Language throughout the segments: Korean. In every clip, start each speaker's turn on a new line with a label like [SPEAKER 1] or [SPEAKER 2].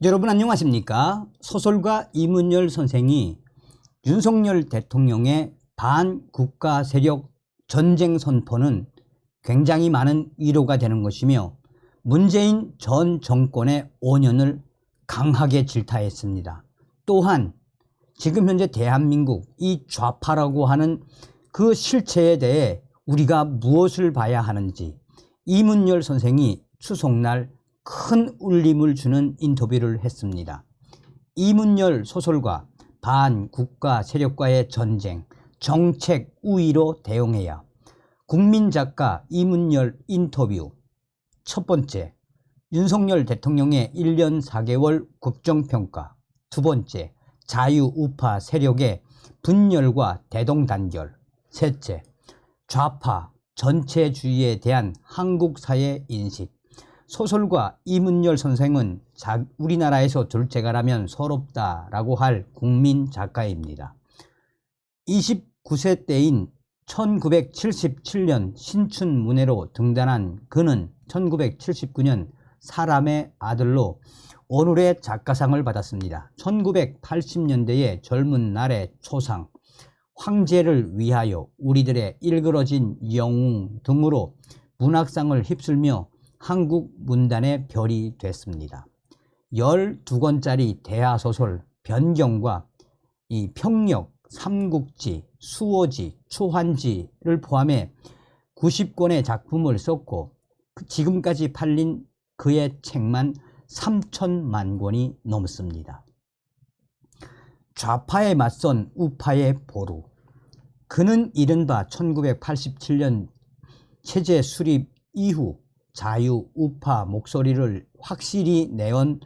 [SPEAKER 1] 여러분 안녕하십니까? 소설가 이문열 선생이 윤석열 대통령의 반국가 세력 전쟁 선포는 굉장히 많은 위로가 되는 것이며 문재인 전 정권의 5년을 강하게 질타했습니다. 또한 지금 현재 대한민국 이 좌파라고 하는 그 실체에 대해 우리가 무엇을 봐야 하는지 이문열 선생이 추석날 큰 울림을 주는 인터뷰를 했습니다. 이문열 소설가 반국가 세력과의 전쟁, 정책 우위로 대응해야. 국민작가 이문열 인터뷰. 첫 번째, 윤석열 대통령의 1년 4개월 국정평가. 두 번째, 자유우파 세력의 분열과 대동단결. 셋째, 좌파 전체주의에 대한 한국 사회 인식. 소설가 이문열 선생은 우리나라에서 둘째가라면 서럽다라고 할 국민 작가입니다. 29세 때인 1977년 신춘문예로 등단한 그는 1979년 사람의 아들로 오늘의 작가상을 받았습니다. 1980년대의 젊은 날의 초상, 황제를 위하여, 우리들의 일그러진 영웅 등으로 문학상을 휩쓸며 한국 문단의 별이 됐습니다. 12권짜리 대하소설 변경과 이 평력, 삼국지, 수호지, 초환지를 포함해 90권의 작품을 썼고 지금까지 팔린 그의 책만 3천만 권이 넘습니다. 좌파에 맞선 우파의 보루. 그는 이른바 1987년 체제 수립 이후 자유우파 목소리를 확실히 내온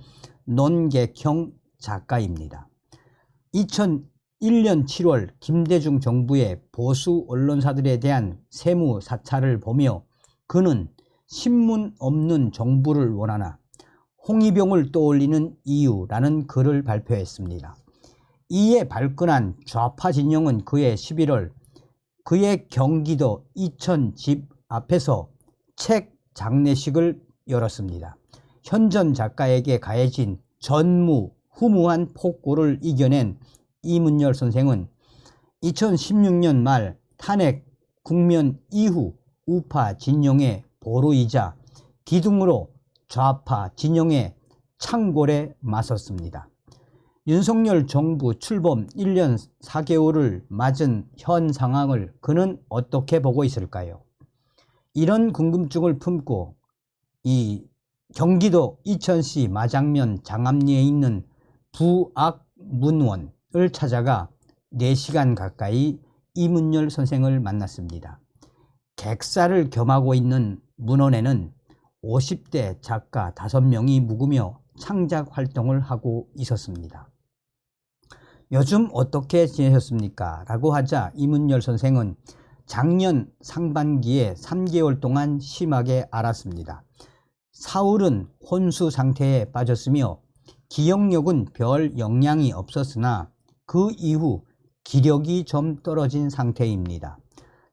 [SPEAKER 1] 논객형 작가입니다. 2001년 7월 김대중 정부의 보수 언론사들에 대한 세무 사찰을 보며 그는 신문 없는 정부를 원하나 홍위병을 떠올리는 이유라는 글을 발표했습니다. 이에 발끈한 좌파 진영은 그해 11월 그의 경기도 이천 집 앞에서 책 장례식을 열었습니다. 현 전 작가에게 가해진 전무후무한 폭고를 이겨낸 이문열 선생은 2016년 말 탄핵 국면 이후 우파 진영의 보루이자 기둥으로 좌파 진영의 창궐에 맞섰습니다. 윤석열 정부 출범 1년 4개월을 맞은 현 상황을 그는 어떻게 보고 있을까요? 이런 궁금증을 품고 이 경기도 이천시 마장면 장암리에 있는 부악문원을 찾아가 4시간 가까이 이문열 선생을 만났습니다. 객사를 겸하고 있는 문원에는 50대 작가 5명이 묵으며 창작 활동을 하고 있었습니다. 요즘 어떻게 지내셨습니까? 라고 하자 이문열 선생은 작년 상반기에 3개월 동안 심하게 앓았습니다. 사흘은 혼수 상태에 빠졌으며 기억력은 별 영향이 없었으나 그 이후 기력이 좀 떨어진 상태입니다.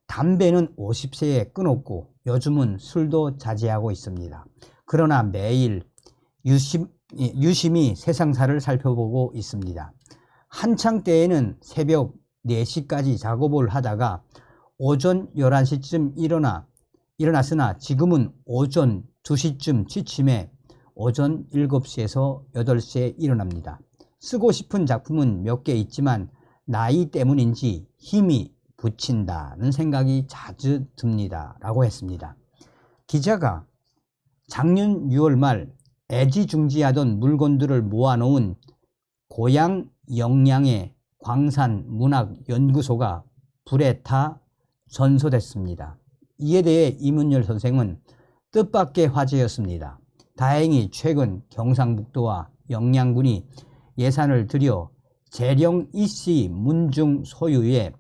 [SPEAKER 1] 담배는 50세에 끊었고 요즘은 술도 자제하고 있습니다. 그러나 매일 유심히 세상사를 살펴보고 있습니다. 한창 때에는 새벽 4시까지 작업을 하다가 오전 11시쯤 일어났으나 지금은 오전 2시쯤 취침해 오전 7시에서 8시에 일어납니다. 쓰고 싶은 작품은 몇 개 있지만 나이 때문인지 힘이 붙인다는 생각이 자주 듭니다. 라고 했습니다. 기자가 작년 6월 말 애지중지하던 물건들을 모아놓은 고향 영양의 광산문학연구소가 불에 타 전소됐습니다. 이에 대해 이문열 선생은 뜻밖의 화제였습니다. 다행히 최근 경상북도와 영양군이 예산을 들여 재령 이씨 문중 소유의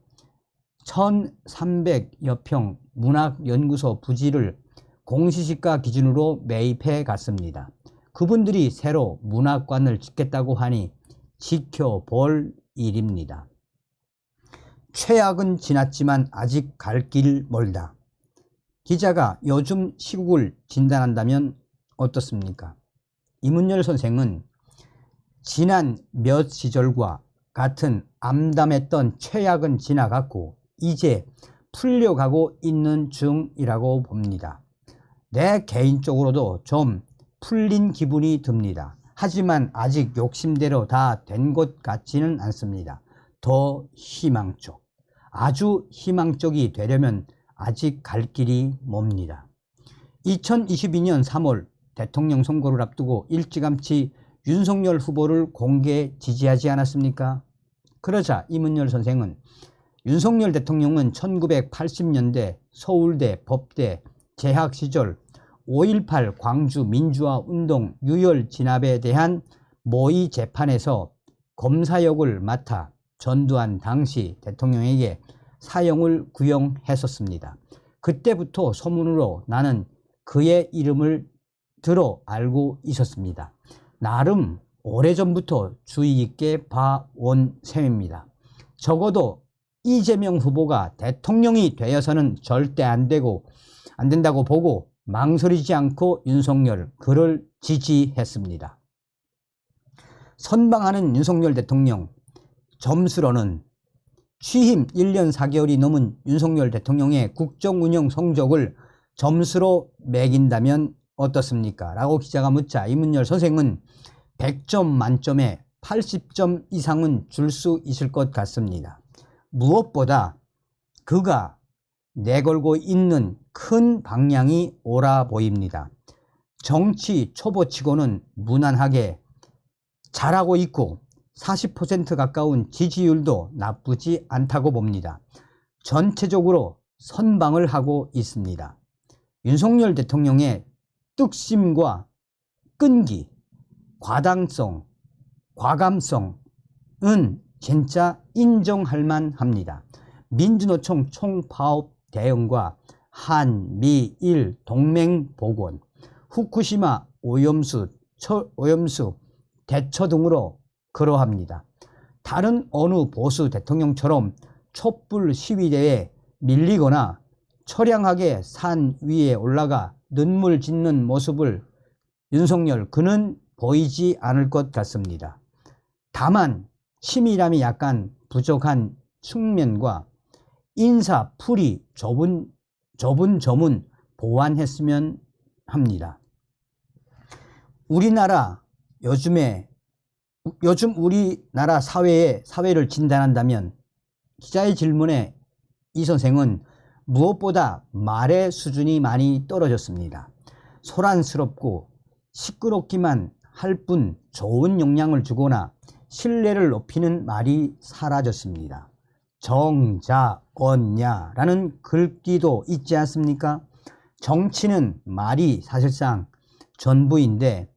[SPEAKER 1] 1300여 평 문학연구소 부지를 공시지가 기준으로 매입해 갔습니다. 그분들이 새로 문학관을 짓겠다고 하니 지켜볼 일입니다. 최악은 지났지만 아직 갈 길 멀다. 기자가 요즘 시국을 진단한다면 어떻습니까? 이문열 선생은 지난 몇 시절과 같은 암담했던 최악은 지나갔고 이제 풀려가고 있는 중이라고 봅니다. 내 개인적으로도 좀 풀린 기분이 듭니다. 하지만 아직 욕심대로 다 된 것 같지는 않습니다. 더 희망적, 아주 희망적이 되려면 아직 갈 길이 멉니다. 2022년 3월 대통령 선거를 앞두고 일찌감치 윤석열 후보를 공개 지지하지 않았습니까? 그러자 이문열 선생은 윤석열 대통령은 1980년대 서울대 법대 재학 시절 5.18 광주 민주화 운동 유혈 진압에 대한 모의 재판에서 검사역을 맡아 전두환 당시 대통령에게 사형을 구형했었습니다. 그때부터 소문으로 나는 그의 이름을 들어 알고 있었습니다. 나름 오래전부터 주의 있게 봐온 셈입니다. 적어도 이재명 후보가 대통령이 되어서는 절대 안 된다고 보고 망설이지 않고 윤석열 그를 지지했습니다. 선방하는 윤석열 대통령, 점수로는 취임 1년 4개월이 넘은 윤석열 대통령의 국정운영 성적을 점수로 매긴다면 어떻습니까? 라고 기자가 묻자 이문열 선생은 100점 만점에 80점 이상은 줄 수 있을 것 같습니다. 무엇보다 그가 내걸고 있는 큰 방향이 옳아 보입니다. 정치 초보치고는 무난하게 잘하고 있고 40% 가까운 지지율도 나쁘지 않다고 봅니다. 전체적으로 선방을 하고 있습니다. 윤석열 대통령의 뚝심과 끈기, 과당성, 과감성은 진짜 인정할 만합니다. 민주노총 총파업 대응과 한미일 동맹 복원, 후쿠시마 오염수 대처 등으로 그러합니다. 다른 어느 보수 대통령처럼 촛불 시위대에 밀리거나 처량하게 산 위에 올라가 눈물 짓는 모습을 윤석열 그는 보이지 않을 것 같습니다. 다만 치밀함이 약간 부족한 측면과 인사풀이 좁은 점은 보완했으면 합니다. 요즘 우리나라 사회를 진단한다면 기자의 질문에 이 선생은 무엇보다 말의 수준이 많이 떨어졌습니다. 소란스럽고 시끄럽기만 할 뿐 좋은 영향을 주거나 신뢰를 높이는 말이 사라졌습니다. 정자언야라는 글귀도 있지 않습니까? 정치는 말이 사실상 전부인데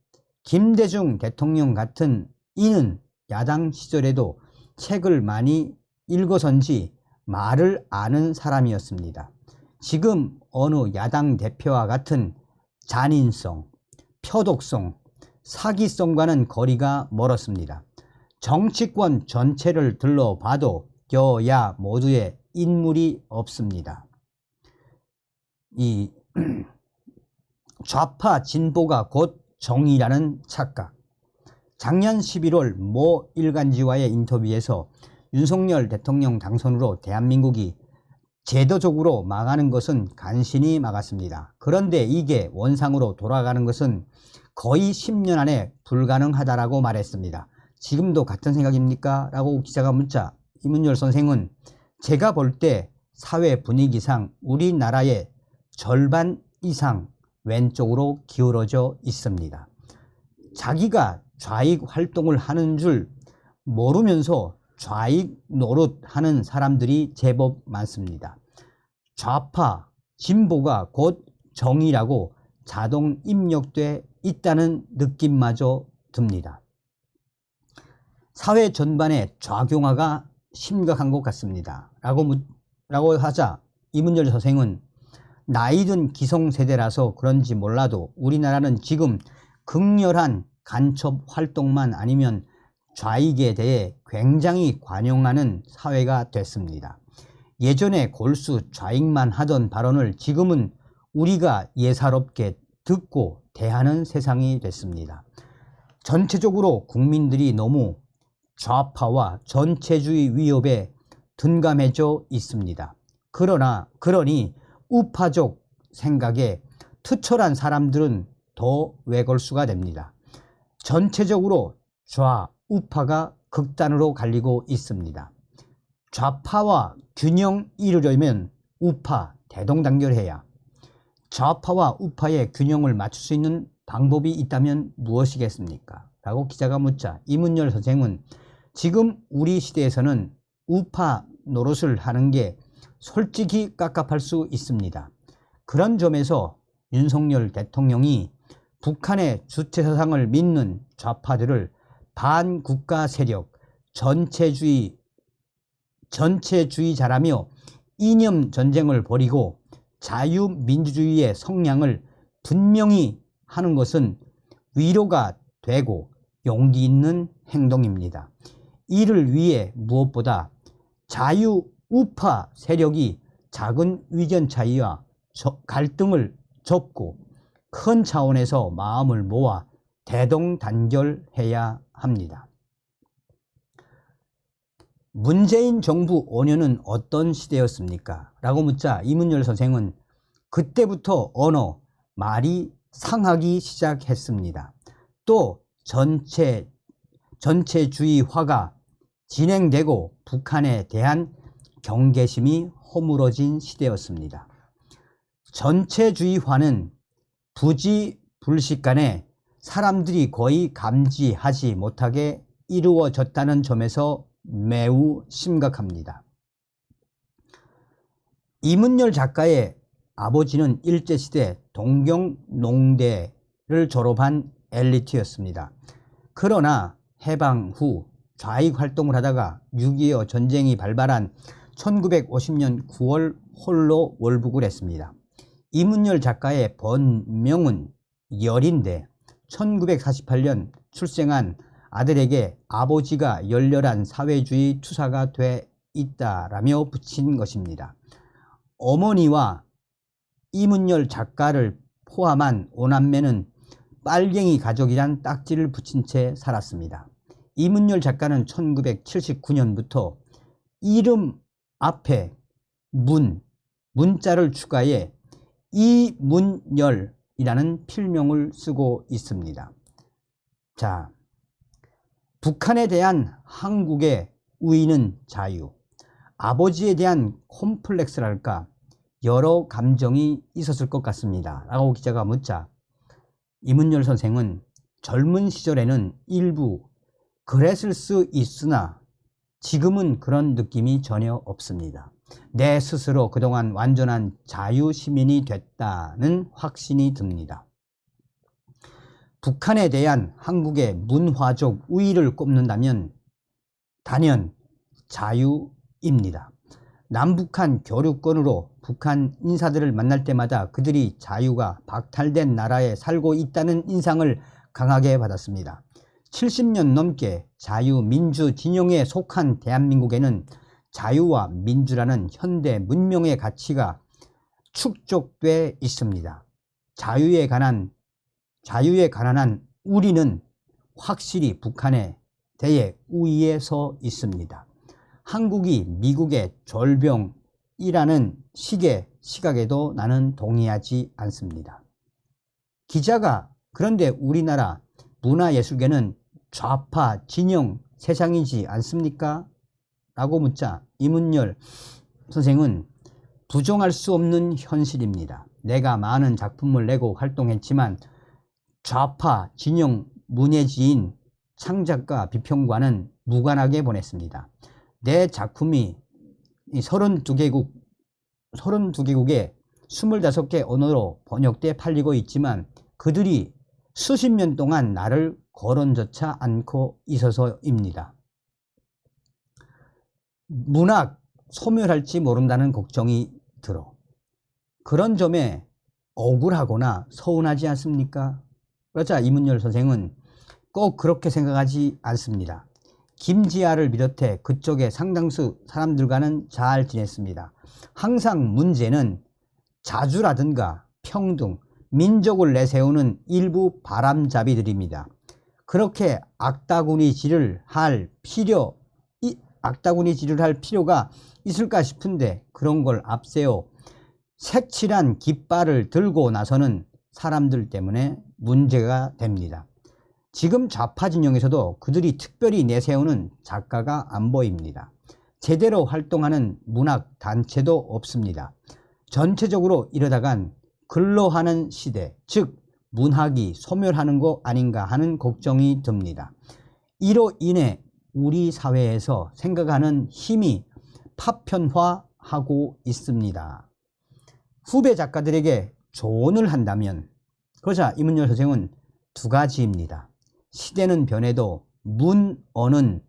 [SPEAKER 1] 김대중 대통령 같은 이는 야당 시절에도 책을 많이 읽어서인지 말을 아는 사람이었습니다. 지금 어느 야당 대표와 같은 잔인성, 표독성, 사기성과는 거리가 멀었습니다. 정치권 전체를 둘러봐도 여야 모두의 인물이 없습니다. 이 좌파 진보가 곧 정의라는 착각. 작년 11월 모 일간지와의 인터뷰에서 윤석열 대통령 당선으로 대한민국이 제도적으로 망하는 것은 간신히 막았습니다. 그런데 이게 원상으로 돌아가는 것은 거의 10년 안에 불가능하다라고 말했습니다. 지금도 같은 생각입니까? 라고 기자가 묻자 이문열 선생은 제가 볼 때 사회 분위기상 우리나라의 절반 이상 왼쪽으로 기울어져 있습니다. 자기가 좌익 활동을 하는 줄 모르면서 좌익 노릇하는 사람들이 제법 많습니다. 좌파, 진보가 곧 정의라고 자동 입력돼 있다는 느낌마저 듭니다. 사회 전반의 좌경화가 심각한 것 같습니다. 라고 하자 이문열 선생은 나이 든 기성세대라서 그런지 몰라도 우리나라는 지금 극렬한 간첩 활동만 아니면 좌익에 대해 굉장히 관용하는 사회가 됐습니다. 예전에 골수 좌익만 하던 발언을 지금은 우리가 예사롭게 듣고 대하는 세상이 됐습니다. 전체적으로 국민들이 너무 좌파와 전체주의 위협에 둔감해져 있습니다. 그러니 우파적 생각에 투철한 사람들은 더 왜걸수가 됩니다. 전체적으로 좌우파가 극단으로 갈리고 있습니다. 좌파와 균형 이루려면 우파 대동단결해야, 좌파와 우파의 균형을 맞출 수 있는 방법이 있다면 무엇이겠습니까? 라고 기자가 묻자 이문열 선생은 지금 우리 시대에서는 우파 노릇을 하는 게 솔직히 깝깝할 수 있습니다. 그런 점에서 윤석열 대통령이 북한의 주체사상을 믿는 좌파들을 반국가 세력, 전체주의자라며 이념 전쟁을 벌이고 자유민주주의의 성량을 분명히 하는 것은 위로가 되고 용기 있는 행동입니다. 이를 위해 무엇보다 자유우파 세력이 작은 의견 차이와 갈등을 접고 큰 차원에서 마음을 모아 대동단결해야 합니다. 문재인 정부 5년은 어떤 시대였습니까? 라고 묻자 이문열 선생은 그때부터 언어, 말이 상하기 시작했습니다. 또 전체주의화가 진행되고 북한에 대한 경계심이 허물어진 시대였습니다. 전체주의화는 부지불식간에 사람들이 거의 감지하지 못하게 이루어졌다는 점에서 매우 심각합니다. 이문열 작가의 아버지는 일제시대 동경농대를 졸업한 엘리트였습니다. 그러나 해방 후 좌익 활동을 하다가 6.25 전쟁이 발발한 1950년 9월 홀로 월북을 했습니다. 이문열 작가의 본명은 열인데 1948년 출생한 아들에게 아버지가 열렬한 사회주의 투사가 돼 있다라며 붙인 것입니다. 어머니와 이문열 작가를 포함한 5남매는 빨갱이 가족이란 딱지를 붙인 채 살았습니다. 이문열 작가는 1979년부터 이름 앞에 문자를 추가해 이문열이라는 필명을 쓰고 있습니다. 자, 북한에 대한 한국의 우위는 자유, 아버지에 대한 콤플렉스랄까 여러 감정이 있었을 것 같습니다. 라고 기자가 묻자 이문열 선생은 젊은 시절에는 일부 그랬을 수 있으나 지금은 그런 느낌이 전혀 없습니다. 내 스스로 그동안 완전한 자유시민이 됐다는 확신이 듭니다. 북한에 대한 한국의 문화적 우위를 꼽는다면 단연 자유입니다. 남북한 교류권으로 북한 인사들을 만날 때마다 그들이 자유가 박탈된 나라에 살고 있다는 인상을 강하게 받았습니다. 70년 넘게 자유민주 진영에 속한 대한민국에는 자유와 민주라는 현대 문명의 가치가 축적돼 있습니다. 자유에 가난한 우리는 확실히 북한에 대해 우위에 서 있습니다. 한국이 미국의 졸병이라는 시각에도 나는 동의하지 않습니다. 기자가 그런데 우리나라 문화예술계는 좌파 진영 세상이지 않습니까? 라고 묻자 이문열 선생은 부정할 수 없는 현실입니다. 내가 많은 작품을 내고 활동했지만 좌파 진영 문예지인 창작가 비평과는 무관하게 보냈습니다. 내 작품이 32개국에 25개 언어로 번역돼 팔리고 있지만 그들이 수십 년 동안 나를 거론조차 않고 있어서입니다. 문학 소멸할지 모른다는 걱정이 들어. 그런 점에 억울하거나 서운하지 않습니까? 그러자 이문열 선생은 꼭 그렇게 생각하지 않습니다. 김지아를 비롯해 그쪽의 상당수 사람들과는 잘 지냈습니다. 항상 문제는 자주라든가 평등, 민족을 내세우는 일부 바람잡이들입니다. 그렇게 악다구니질을 할 필요가 있을까 싶은데 그런 걸 앞세워 색칠한 깃발을 들고 나서는 사람들 때문에 문제가 됩니다. 지금 좌파 진영에서도 그들이 특별히 내세우는 작가가 안 보입니다. 제대로 활동하는 문학 단체도 없습니다. 전체적으로 이러다간 글로하는 시대, 즉 문학이 소멸하는 거 아닌가 하는 걱정이 듭니다. 이로 인해 우리 사회에서 생각하는 힘이 파편화하고 있습니다. 후배 작가들에게 조언을 한다면, 그러자 이문열 선생은 두 가지입니다. 시대는 변해도 문어는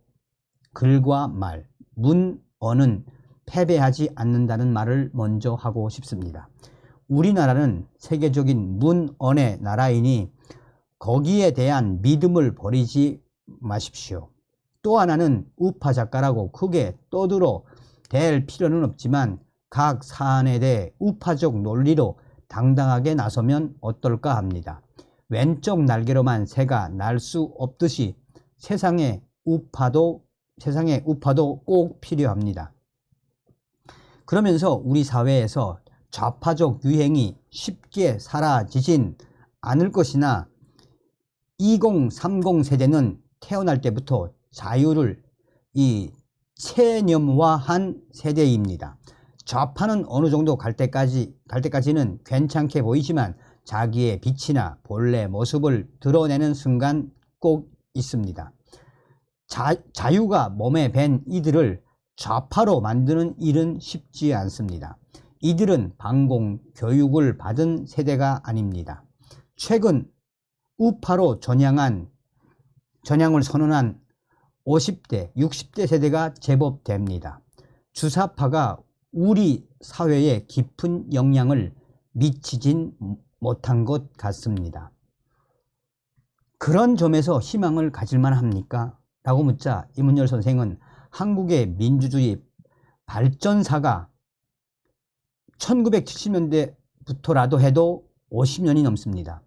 [SPEAKER 1] 글과 말, 문어는 패배하지 않는다는 말을 먼저 하고 싶습니다. 우리나라는 세계적인 문언의 나라이니 거기에 대한 믿음을 버리지 마십시오. 또 하나는 우파 작가라고 크게 떠들어 댈 필요는 없지만 각 사안에 대해 우파적 논리로 당당하게 나서면 어떨까 합니다. 왼쪽 날개로만 새가 날 수 없듯이 세상에 우파도 꼭 필요합니다. 그러면서 우리 사회에서 좌파적 유행이 쉽게 사라지진 않을 것이나 2030 세대는 태어날 때부터 자유를 체념화한 세대입니다. 좌파는 어느 정도 갈 때까지는 괜찮게 보이지만 자기의 빛이나 본래 모습을 드러내는 순간 꼭 있습니다. 자유가 몸에 밴 이들을 좌파로 만드는 일은 쉽지 않습니다. 이들은 반공 교육을 받은 세대가 아닙니다. 최근 우파로 전향을 선언한 50대, 60대 세대가 제법 됩니다. 주사파가 우리 사회에 깊은 영향을 미치진 못한 것 같습니다. 그런 점에서 희망을 가질만 합니까? 라고 묻자 이문열 선생은 한국의 민주주의 발전사가 1970년대부터라도 해도 50년이 넘습니다.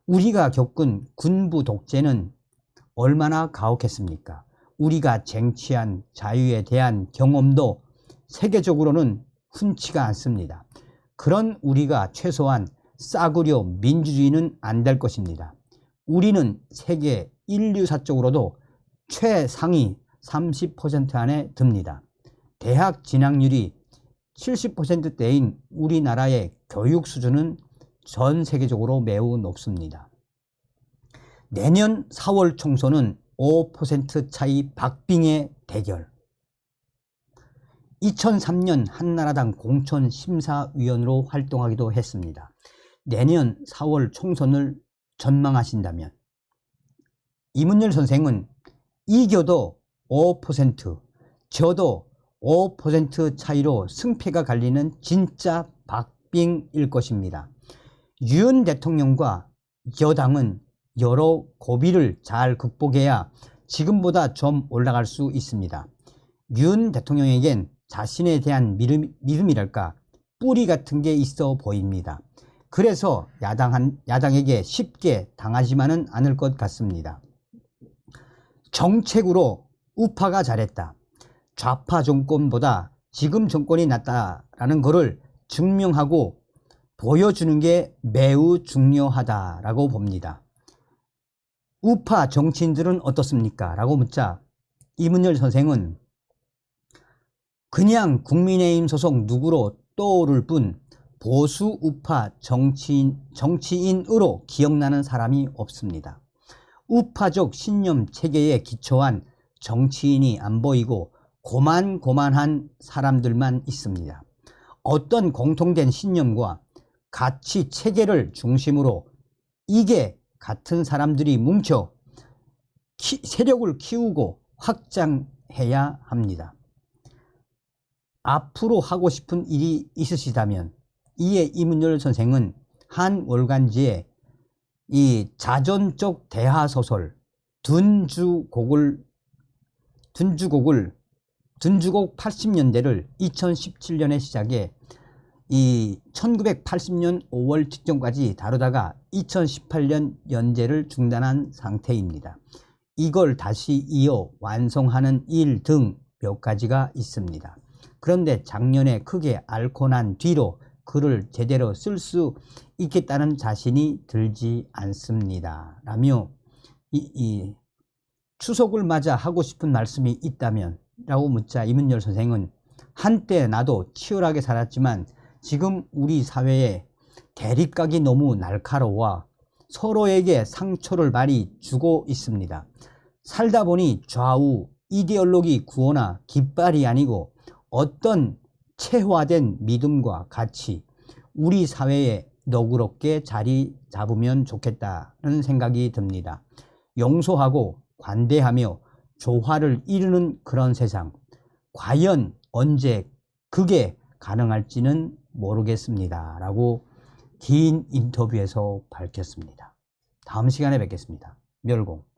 [SPEAKER 1] 우리가 겪은 군부 독재는 얼마나 가혹했습니까? 우리가 쟁취한 자유에 대한 경험도 세계적으로는 흔치가 않습니다. 그런 우리가 최소한 싸구려 민주주의는 안 될 것입니다. 우리는 세계 인류사적으로도 최상위 30% 안에 듭니다. 대학 진학률이 70%대인 우리나라의 교육 수준은 전 세계적으로 매우 높습니다. 내년 4월 총선은 5% 차이 박빙의 대결. 2003년 한나라당 공천심사위원으로 활동하기도 했습니다. 내년 4월 총선을 전망하신다면 이문열 선생은 이겨도 5%, 져도 5% 차이로 승패가 갈리는 진짜 박빙일 것입니다. 윤 대통령과 여당은 여러 고비를 잘 극복해야 지금보다 좀 올라갈 수 있습니다. 윤 대통령에겐 자신에 대한 믿음이랄까 뿌리 같은 게 있어 보입니다. 그래서 야당에게 쉽게 당하지만은 않을 것 같습니다. 정책으로 우파가 잘했다. 좌파 정권보다 지금 정권이 낫다라는 것을 증명하고 보여주는 게 매우 중요하다라고 봅니다. 우파 정치인들은 어떻습니까? 라고 묻자 이문열 선생은 그냥 국민의힘 소속 누구로 떠오를 뿐 보수 우파 정치인으로 기억나는 사람이 없습니다. 우파적 신념 체계에 기초한 정치인이 안 보이고 고만고만한 사람들만 있습니다. 어떤 공통된 신념과 가치 체계를 중심으로 이게 같은 사람들이 뭉쳐 세력을 키우고 확장해야 합니다. 앞으로 하고 싶은 일이 있으시다면 이에 이문열 선생은 한 월간지에 이 자전적 대하소설 둔주곡 80년대를 2017년에 시작해 이 1980년 5월 직전까지 다루다가 2018년 연재를 중단한 상태입니다. 이걸 다시 이어 완성하는 일 등 몇 가지가 있습니다. 그런데 작년에 크게 앓고 난 뒤로 글을 제대로 쓸 수 있겠다는 자신이 들지 않습니다. 라며 이 추석을 맞아 하고 싶은 말씀이 있다면? 라고 묻자 이문열 선생은 한때 나도 치열하게 살았지만 지금 우리 사회에 대립각이 너무 날카로워 서로에게 상처를 많이 주고 있습니다. 살다 보니 좌우 이데올로기 구호나 깃발이 아니고 어떤 체화된 믿음과 가치, 우리 사회에 너그럽게 자리 잡으면 좋겠다는 생각이 듭니다. 용서하고 관대하며 조화를 이루는 그런 세상, 과연 언제 그게 가능할지는 모르겠습니다. 라고 긴 인터뷰에서 밝혔습니다. 다음 시간에 뵙겠습니다. 멸공.